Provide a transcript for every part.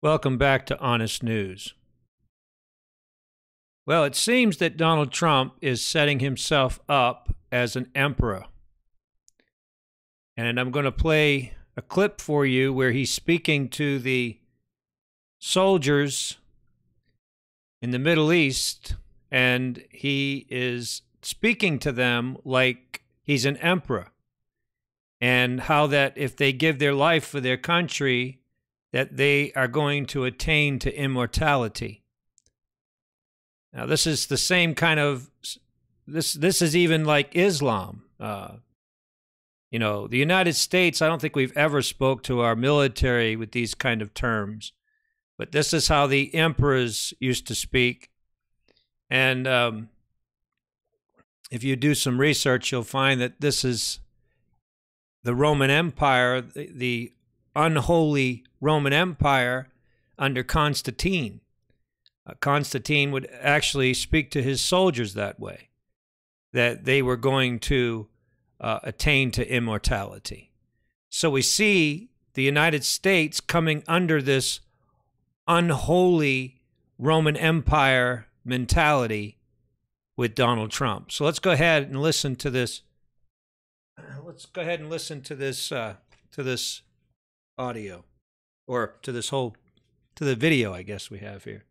Welcome back to Honest News. Well, it seems that Donald Trump is setting himself up as an emperor. And I'm going to play a clip for you where he's speaking to the soldiers in the Middle East, and he is speaking to them like he's an emperor, and how that if they give their life for their country, that they are going to attain to immortality. Now, this is the same kind of, this is even like Islam. You know, the United States, I don't think we've ever spoke to our military with these kind of terms, but this is how the emperors used to speak. And if you do some research, you'll find that this is the Roman Empire, the unholy Roman Empire under Constantine. Constantine would actually speak to his soldiers that way, that they were going to attain to immortality. So we see the United States coming under this unholy Roman Empire mentality with Donald Trump. So let's go ahead and listen to this. Let's go ahead and listen to this audio, or to the video, I guess we have here.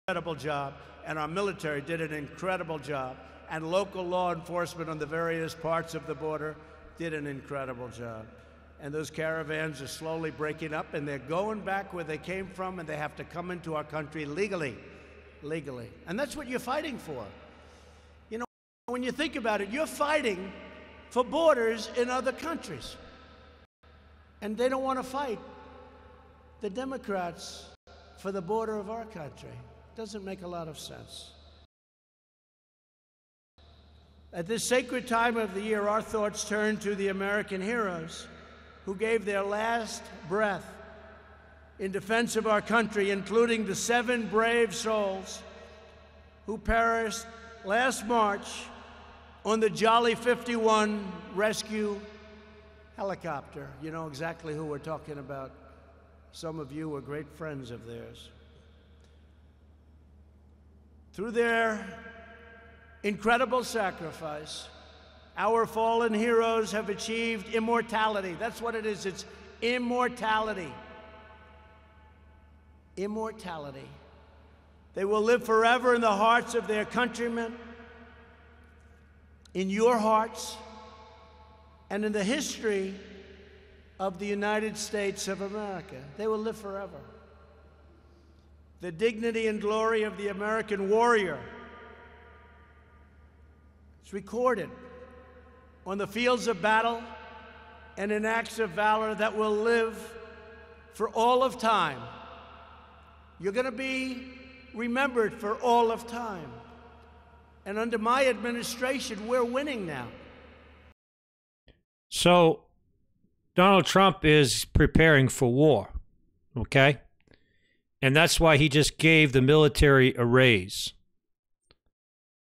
Incredible job, and our military did an incredible job, and local law enforcement on the various parts of the border did an incredible job. And those caravans are slowly breaking up, and they're going back where they came from, and they have to come into our country legally. And that's what you're fighting for. You know, when you think about it, you're fighting for borders in other countries. And they don't want to fight the Democrats for the border of our country. Doesn't make a lot of sense. At this sacred time of the year, our thoughts turn to the American heroes who gave their last breath in defense of our country, including the 7 brave souls who perished last March on the Jolly 51 rescue helicopter. You know exactly who we're talking about. Some of you were great friends of theirs. Through their incredible sacrifice, our fallen heroes have achieved immortality. That's what it is. It's immortality. Immortality. They will live forever in the hearts of their countrymen, in your hearts, and in the history of the United States of America. They will live forever. The dignity and glory of the American warrior is recorded on the fields of battle and in acts of valor that will live for all of time. You're going to be remembered for all of time. And under my administration, we're winning now. So Donald Trump is preparing for war, okay? And that's why he just gave the military a raise.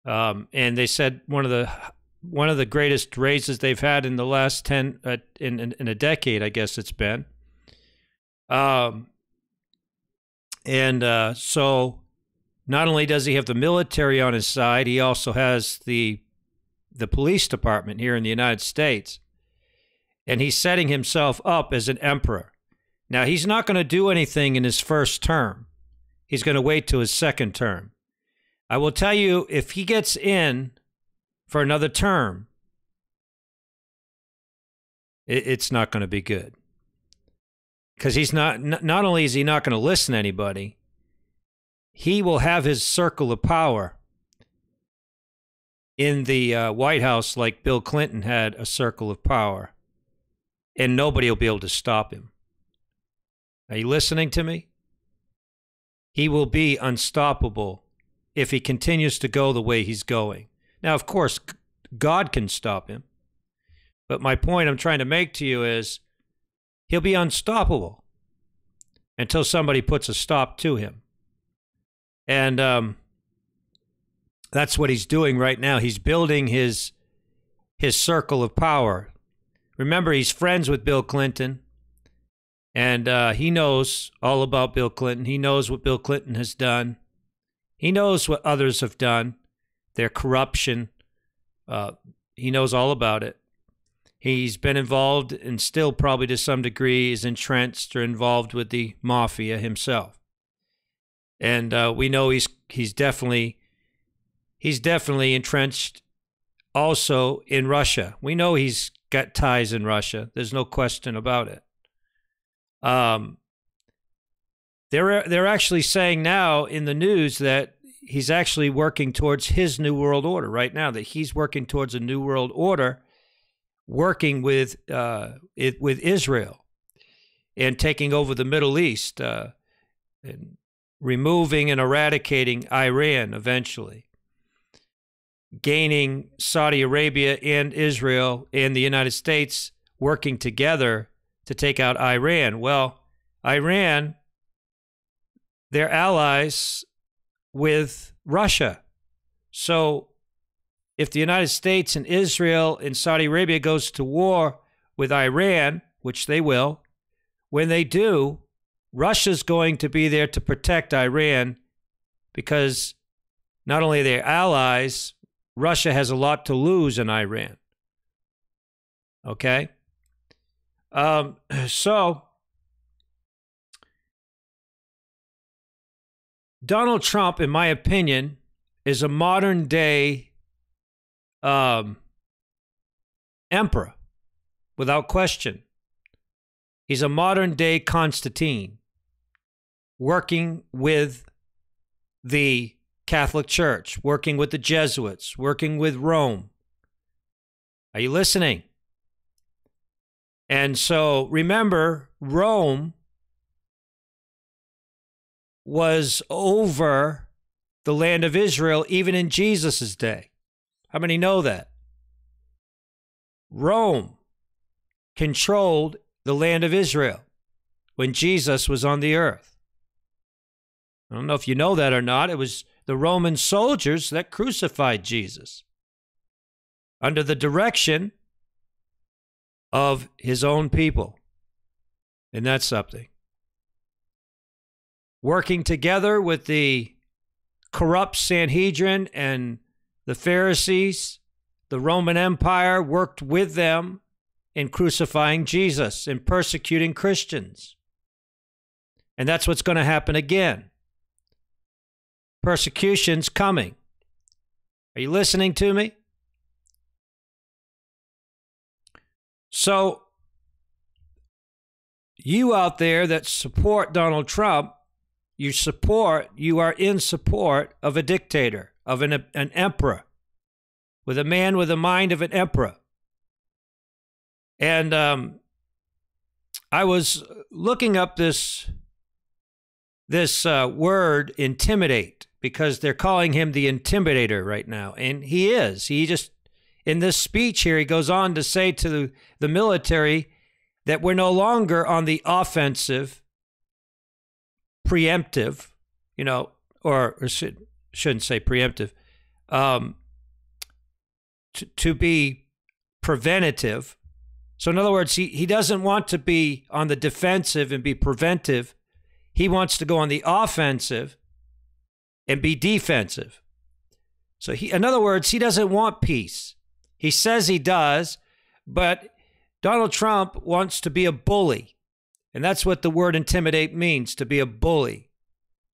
And they said one of the greatest raises they've had in the last in a decade, I guess it's been. So not only does he have the military on his side, he also has the police department here in the United States. And he's setting himself up as an emperor. Now, he's not going to do anything in his first term. He's going to wait till his second term. I will tell you, if he gets in for another term, it's not going to be good. Because he's not only is he not going to listen to anybody, he will have his circle of power in the White House like Bill Clinton had a circle of power. And nobody will be able to stop him. Are you listening to me? He will be unstoppable if he continues to go the way he's going. Now, of course, God can stop him. But my point I'm trying to make to you is he'll be unstoppable until somebody puts a stop to him. And that's what he's doing right now. He's building his circle of power Remember, he's friends with Bill Clinton, and he knows all about Bill Clinton. He knows what Bill Clinton has done. He knows what others have done, their corruption. He knows all about it. He's been involved, and still probably to some degree is entrenched or involved with the mafia himself. And we know he's definitely entrenched also in Russia. We know he's got ties in Russia. There's no question about it. They're actually saying now in the news that he's actually working towards his new world order right now, that he's working towards a new world order, working with Israel and taking over the Middle East, and removing and eradicating Iran eventually, gaining Saudi Arabia and Israel and the United States working together to take out Iran. Well, Iran, they're allies with Russia. So if the United States and Israel and Saudi Arabia goes to war with Iran, which they will, when they do, Russia's going to be there to protect Iran, because not only are they allies, Russia has a lot to lose in Iran. Okay? So Donald Trump, in my opinion, is a modern day emperor, without question. He's a modern day Constantine, working with the Catholic Church, working with the Jesuits, working with Rome. Are you listening? And so remember, Rome was over the land of Israel even in Jesus' day. How many know that? Rome controlled the land of Israel when Jesus was on the earth. I don't know if you know that or not. It was the Roman soldiers that crucified Jesus under the direction of his own people. And that's something. Working together with the corrupt Sanhedrin and the Pharisees, the Roman Empire worked with them in crucifying Jesus and persecuting Christians. And that's what's going to happen again. Persecution's coming. Are you listening to me? So, you out there that support Donald Trump, you are in support of a dictator, of an emperor, with a man with the mind of an emperor. And I was looking up this word, intimidate, because they're calling him the intimidator right now. And he is. He just, in this speech here, he goes on to say to the military that we're no longer on the offensive, preemptive, or shouldn't say preemptive, to be preventative. So in other words, he doesn't want to be on the defensive and be preventive. He wants to go on the offensive and be defensive. So in other words, he doesn't want peace. He says he does, but Donald Trump wants to be a bully. And that's what the word intimidate means, to be a bully.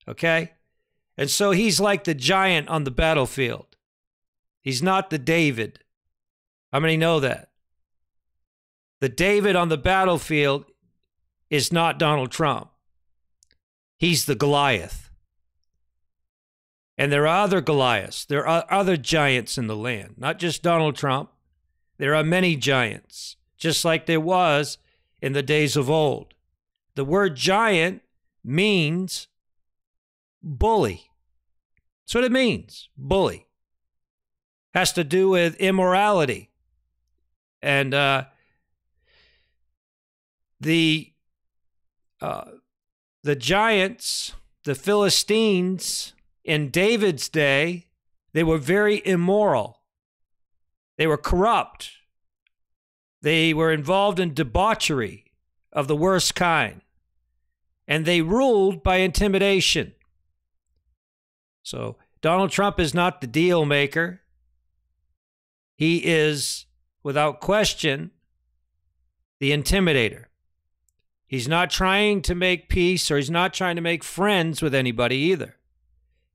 Okay? And so he's like the giant on the battlefield. He's not the David. How many know that? The David on the battlefield is not Donald Trump. He's the Goliath. And there are other Goliaths. There are other giants in the land, not just Donald Trump. There are many giants, just like there was in the days of old. The word giant means bully. That's what it means, bully. Has to do with immorality. And the giants, the Philistines in David's day, they were very immoral. They were corrupt. They were involved in debauchery of the worst kind. And they ruled by intimidation. So Donald Trump is not the deal maker. He is, without question, the intimidator. He's not trying to make peace, or he's not trying to make friends with anybody either.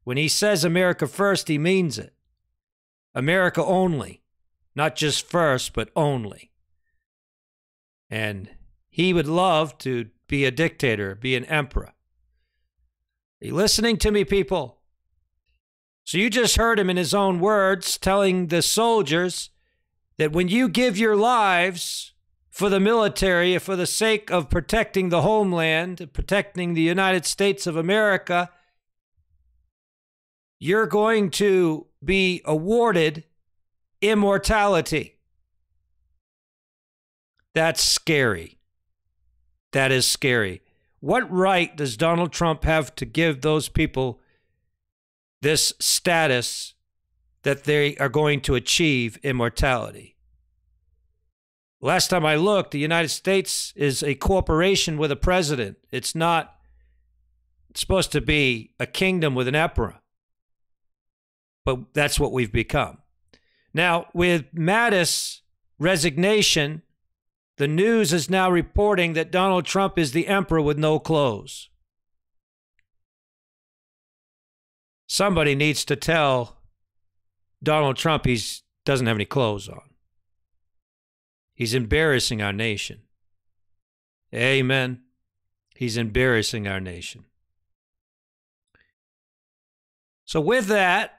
When he says America first, he means it. America only. Not just first, but only. And he would love to be a dictator, be an emperor. Are you listening to me, people? So you just heard him in his own words telling the soldiers that when you give your lives for the military, for the sake of protecting the homeland, protecting the United States of America, you're going to be awarded immortality. That's scary. That is scary. What right does Donald Trump have to give those people this status that they are going to achieve immortality? Last time I looked, the United States is a corporation with a president. It's not supposed to be a kingdom with an emperor. But that's what we've become. Now, with Mattis' resignation, the news is now reporting that Donald Trump is the emperor with no clothes. Somebody needs to tell Donald Trump he doesn't have any clothes on. He's embarrassing our nation. Amen. He's embarrassing our nation. So with that,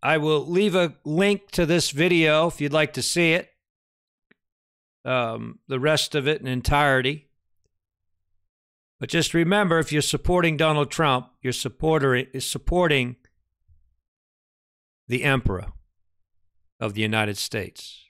I will leave a link to this video if you'd like to see it. The rest of it in entirety. But just remember, if you're supporting Donald Trump, your supporter is supporting the Emperor of the United States.